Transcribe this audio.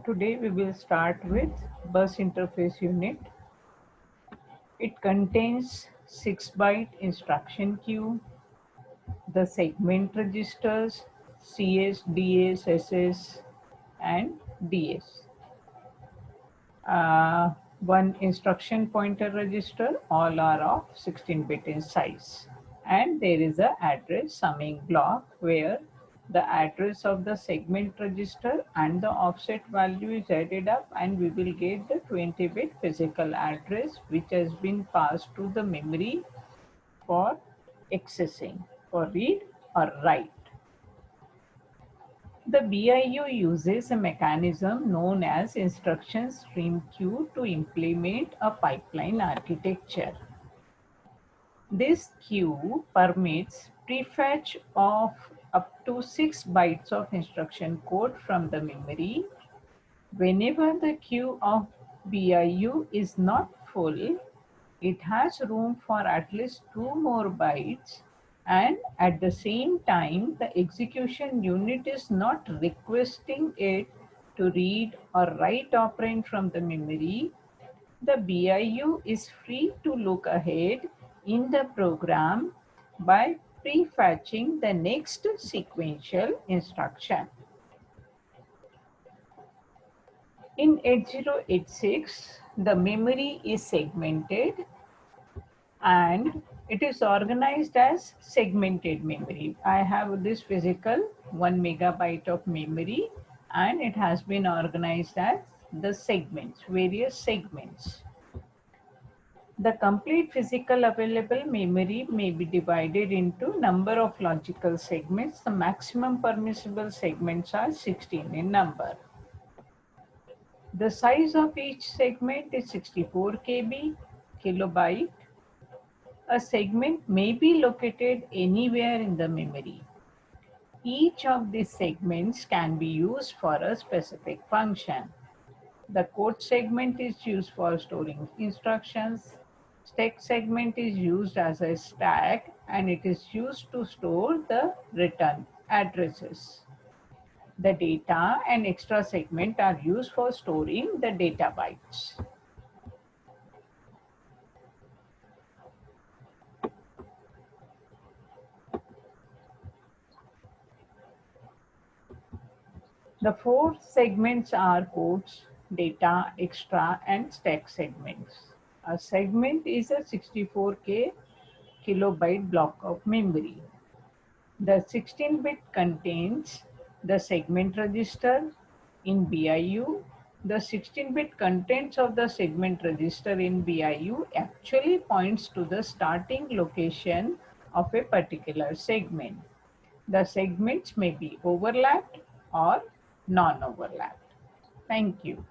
Today we will start with bus interface unit. It contains 6-byte instruction queue, the segment registers CS, DS, SS and DS. One instruction pointer register, all are of 16-bit in size. And there is a address summing block where the address of the segment register and the offset value is added up, and we will get the 20-bit physical address which has been passed to the memory for accessing, for read or write. The BIU uses a mechanism known as instruction stream queue to implement a pipeline architecture. This queue permits prefetch of up to 6 bytes of instruction code from the memory. Whenever the queue of BIU is not full, it has room for at least 2 more bytes, and at the same time the execution unit is not requesting it to read or write operand from the memory. The BIU is free to look ahead in the program by prefetching the next sequential instruction. In 8086, the memory is segmented and it is organized as segmented memory. I have this physical 1 megabyte of memory, and it has been organized as the segments, various segments. The complete physical available memory may be divided into number of logical segments. The maximum permissible segments are 16 in number. The size of each segment is 64 KB, kilobyte. A segment may be located anywhere in the memory. Each of these segments can be used for a specific function. The code segment is used for storing instructions. Stack segment is used as a stack, and it is used to store the return addresses. The data and extra segment are used for storing the data bytes. The 4 segments are codes, data, extra, and stack segments. A segment is a 64K kilobyte block of memory. The 16-bit contains the segment register in BIU. The 16-bit contents of the segment register in BIU actually points to the starting location of a particular segment. The segments may be overlapped or non-overlapped. Thank you.